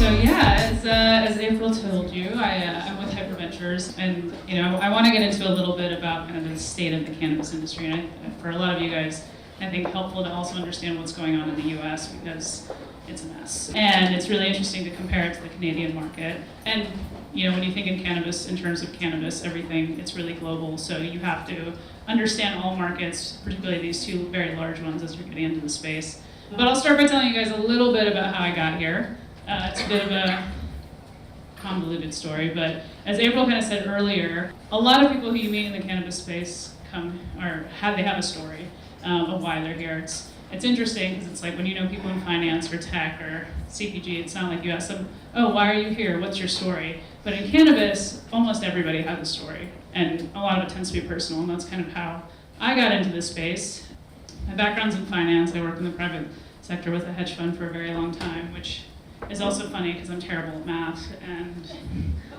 As April told you, I'm with Hypur Ventures, and I want to get into a little bit about kind of the state of the cannabis industry. And for a lot of you guys, I think helpful to also understand what's going on in the U.S. because it's a mess, and it's really interesting to compare it to the Canadian market. And when you think in cannabis, in terms of cannabis, everything, it's really global. So you have to understand all markets, particularly these two very large ones, as you're getting into the space. But I'll start by telling you guys a little bit about how I got here. It's a bit of a convoluted story, but as April kind of said earlier, a lot of people who you meet in the cannabis space they have a story of why they're here. It's interesting because it's like when you know people in finance or tech or CPG, it's not like you ask them, oh, why are you here? What's your story? But in cannabis, almost everybody has a story, and a lot of it tends to be personal, and that's kind of how I got into this space. My background's in finance. I worked in the private sector with a hedge fund for a very long time, which is also funny because I'm terrible at math and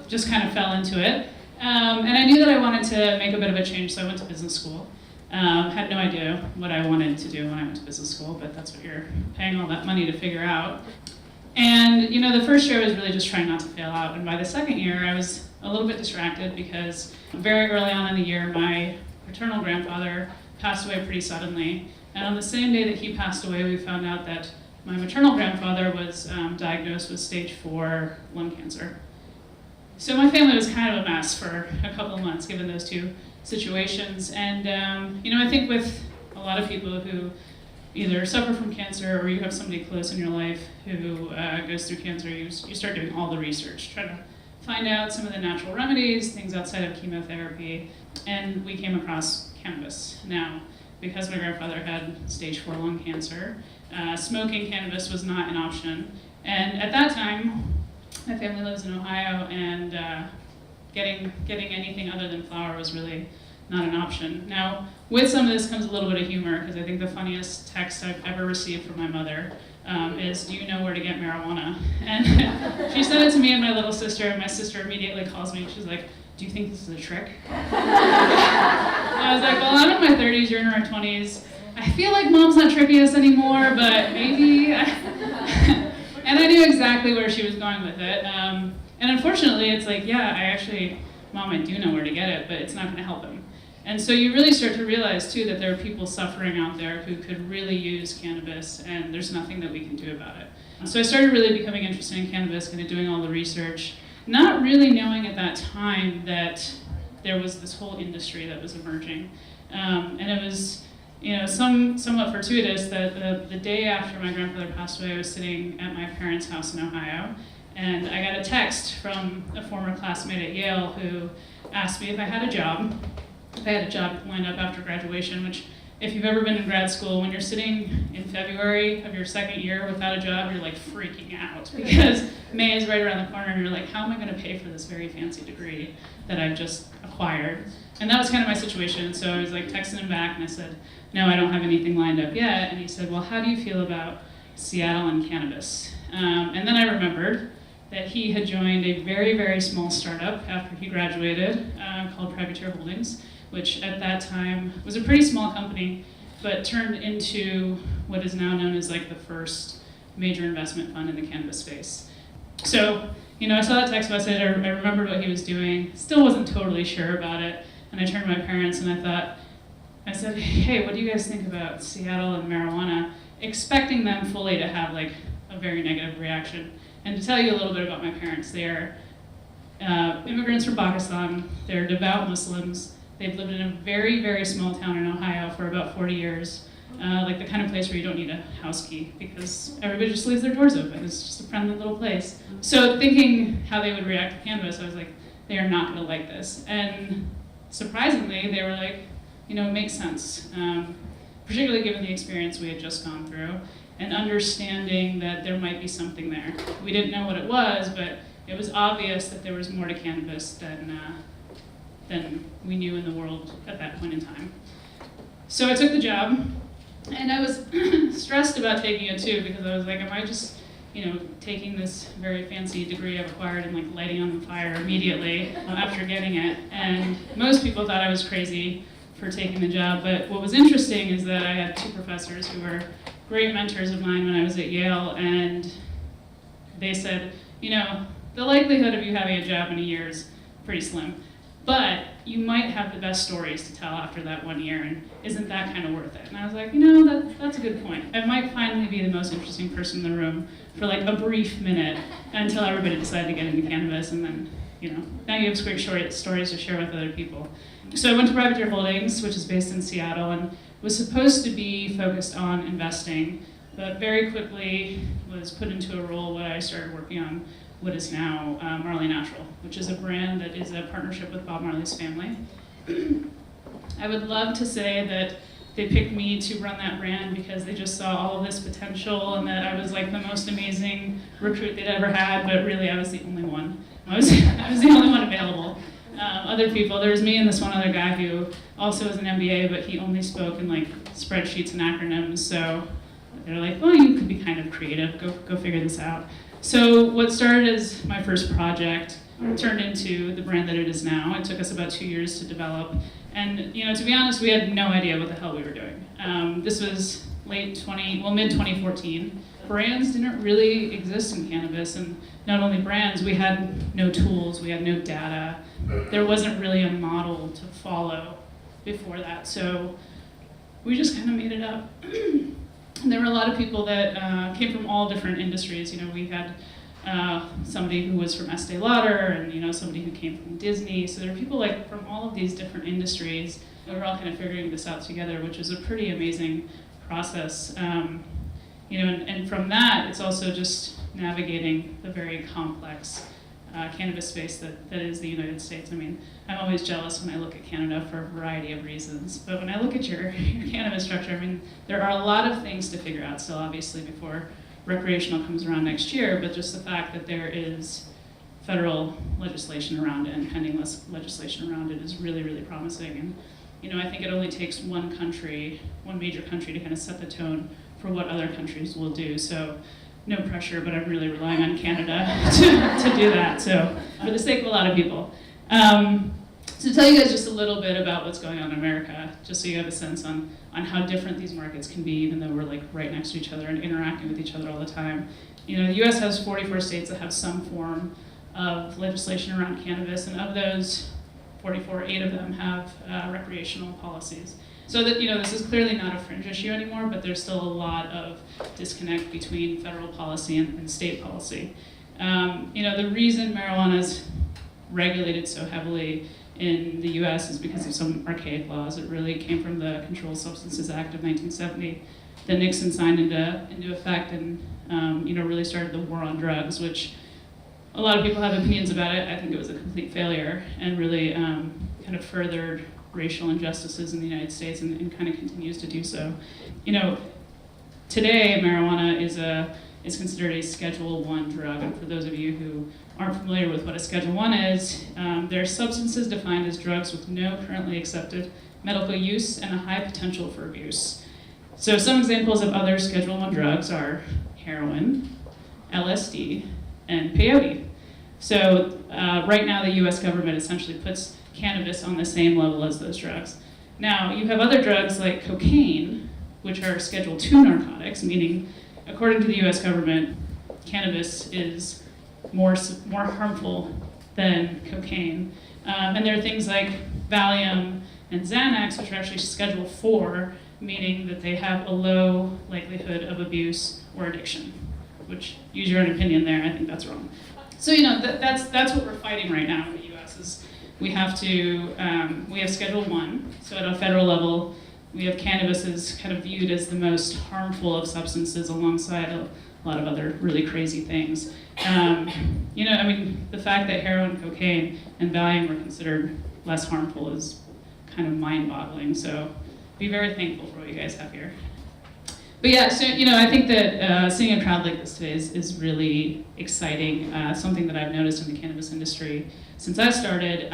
just kind of fell into it. And I knew that I wanted to make a bit of a change, so I went to business school. Had no idea what I wanted to do when I went to business school, but that's what you're paying all that money to figure out. And the first year I was really just trying not to fail out, and by the second year I was a little bit distracted because very early on in the year my paternal grandfather passed away pretty suddenly. And on the same day that he passed away, we found out that my maternal grandfather was diagnosed with stage 4 lung cancer. So my family was kind of a mess for a couple of months, given those two situations. And I think with a lot of people who either suffer from cancer or you have somebody close in your life who goes through cancer, you start doing all the research, trying to find out some of the natural remedies, things outside of chemotherapy. And we came across cannabis. Now, because my grandfather had stage 4 lung cancer, smoking cannabis was not an option. And at that time, my family lives in Ohio, and getting anything other than flower was really not an option. Now, with some of this comes a little bit of humor, because I think the funniest text I've ever received from my mother is, do you know where to get marijuana? And she sent it to me and my little sister, and my sister immediately calls me, and she's like, do you think this is a trick? I was like, well, I'm in my 30s, you're in our 20s. I feel like mom's not tricking us anymore, but maybe. And I knew exactly where she was going with it. And unfortunately, it's like, Mom, I do know where to get it, but it's not going to help him. And so you really start to realize, too, that there are people suffering out there who could really use cannabis, and there's nothing that we can do about it. So I started really becoming interested in cannabis, kind of doing all the research, not really knowing at that time that there was this whole industry that was emerging. And it was somewhat fortuitous that the day after my grandfather passed away, I was sitting at my parents' house in Ohio, and I got a text from a former classmate at Yale who asked me if I had a job lined up after graduation, which, if you've ever been in grad school, when you're sitting in February of your second year without a job, you're like freaking out because May is right around the corner and you're like, how am I going to pay for this very fancy degree that I've just acquired? And that was kind of my situation. So I was like texting him back and I said, no, I don't have anything lined up yet. And he said, well, how do you feel about Seattle and cannabis? And then I remembered that he had joined a very, very small startup after he graduated called Hypur Holdings, which at that time was a pretty small company, but turned into what is now known as like the first major investment fund in the cannabis space. So, I saw that text message, I remembered what he was doing, still wasn't totally sure about it, and I turned to my parents and I said, hey, what do you guys think about Seattle and marijuana? Expecting them fully to have like a very negative reaction. And to tell you a little bit about my parents, they are immigrants from Pakistan, they're devout Muslims. They've lived in a very, very small town in Ohio for about 40 years, like the kind of place where you don't need a house key because everybody just leaves their doors open. It's just a friendly little place. So thinking how they would react to cannabis, I was like, they are not going to like this. And surprisingly, they were like, it makes sense, particularly given the experience we had just gone through and understanding that there might be something there. We didn't know what it was, but it was obvious that there was more to cannabis than we knew in the world at that point in time. So I took the job, and I was stressed about taking it too, because I was like, am I just, taking this very fancy degree I've acquired and like lighting on the fire immediately after getting it? And most people thought I was crazy for taking the job, but what was interesting is that I had two professors who were great mentors of mine when I was at Yale, and they said, the likelihood of you having a job in a year is pretty slim. But you might have the best stories to tell after that 1 year, and isn't that kind of worth it? And I was like, that's a good point. I might finally be the most interesting person in the room for like a brief minute until everybody decided to get into cannabis, and then, now you have great stories to share with other people. So I went to Privateer Holdings, which is based in Seattle, and was supposed to be focused on investing, but very quickly was put into a role where I started working on what is now Marley Natural, which is a brand that is a partnership with Bob Marley's family. I would love to say that they picked me to run that brand because they just saw all of this potential and that I was like the most amazing recruit they'd ever had, but really I was the only one. I was the only one available. Other people, there was me and this one other guy who also was an MBA, but he only spoke in like spreadsheets and acronyms, so they're like, well, you could be kind of creative, go figure this out. So what started as my first project turned into the brand that it is now. It took us about 2 years to develop. And to be honest, we had no idea what the hell we were doing. This was mid-2014. Brands didn't really exist in cannabis, and not only brands, we had no tools, we had no data. There wasn't really a model to follow before that, so we just kind of made it up. And there were a lot of people that came from all different industries. We had somebody who was from Estee Lauder, and somebody who came from Disney. So there were people like from all of these different industries. We were all kind of figuring this out together, which was a pretty amazing process. And from that, it's also just navigating the very complex cannabis space that is the United States. I mean, I'm always jealous when I look at Canada for a variety of reasons, but when I look at your cannabis structure, I mean, there are a lot of things to figure out still, obviously, before recreational comes around next year, but just the fact that there is federal legislation around it and pending legislation around it is really, really promising. And I think it only takes one major country to kind of set the tone for what other countries will do. So no pressure, but I'm really relying on Canada to do that, so for the sake of a lot of people. So to tell you guys just a little bit about what's going on in America, just so you have a sense on how different these markets can be, even though we're like right next to each other and interacting with each other all the time. The US has 44 states that have some form of legislation around cannabis, and of those 44, 8 of them have recreational policies. So that, this is clearly not a fringe issue anymore, but there's still a lot of disconnect between federal policy and state policy. The reason marijuana is regulated so heavily in the US is because of some archaic laws. It really came from the Controlled Substances Act of 1970 that Nixon signed into effect and really started the war on drugs, which a lot of people have opinions about it. I think it was a complete failure and really kind of furthered racial injustices in the United States and kind of continues to do so. Today marijuana is considered a Schedule I drug, and for those of you who aren't familiar with what a Schedule I is, they're substances defined as drugs with no currently accepted medical use and a high potential for abuse. So some examples of other Schedule I drugs are heroin, LSD, and peyote. So right now the US government essentially puts cannabis on the same level as those drugs. Now, you have other drugs like cocaine, which are Schedule II narcotics, meaning, according to the US government, cannabis is more harmful than cocaine. And there are things like Valium and Xanax, which are actually Schedule IV, meaning that they have a low likelihood of abuse or addiction, which, use your own opinion there, I think that's wrong. So, that's what we're fighting right now in the US is we have Schedule I, so at a federal level, we have cannabis is kind of viewed as the most harmful of substances alongside a lot of other really crazy things. The fact that heroin, cocaine, and Valium were considered less harmful is kind of mind-boggling, so be very thankful for what you guys have here. But yeah, so I think that seeing a crowd like this today is really exciting. Something that I've noticed in the cannabis industry since I started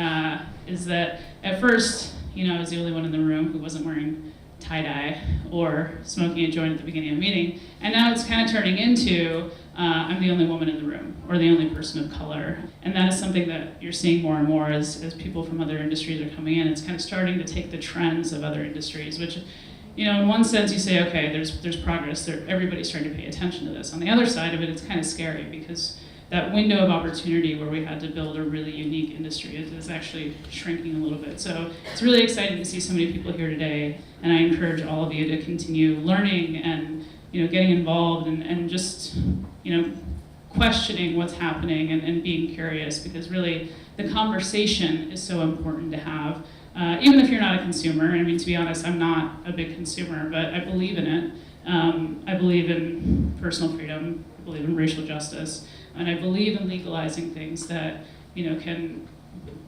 is that at first, I was the only one in the room who wasn't wearing tie-dye or smoking a joint at the beginning of a meeting, and now it's kind of turning into I'm the only woman in the room or the only person of color, and that is something that you're seeing more and more as people from other industries are coming in. It's kind of starting to take the trends of other industries, which. In one sense, you say, okay, there's progress. Everybody's starting to pay attention to this. On the other side of it, it's kind of scary because that window of opportunity where we had to build a really unique industry is actually shrinking a little bit. So it's really exciting to see so many people here today, and I encourage all of you to continue learning and getting involved and just questioning what's happening and being curious, because really the conversation is so important to have. Even if you're not a consumer, I mean, to be honest, I'm not a big consumer, but I believe in it. I believe in personal freedom, I believe in racial justice, and I believe in legalizing things that, can,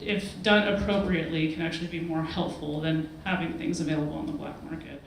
if done appropriately, can actually be more helpful than having things available on the black market.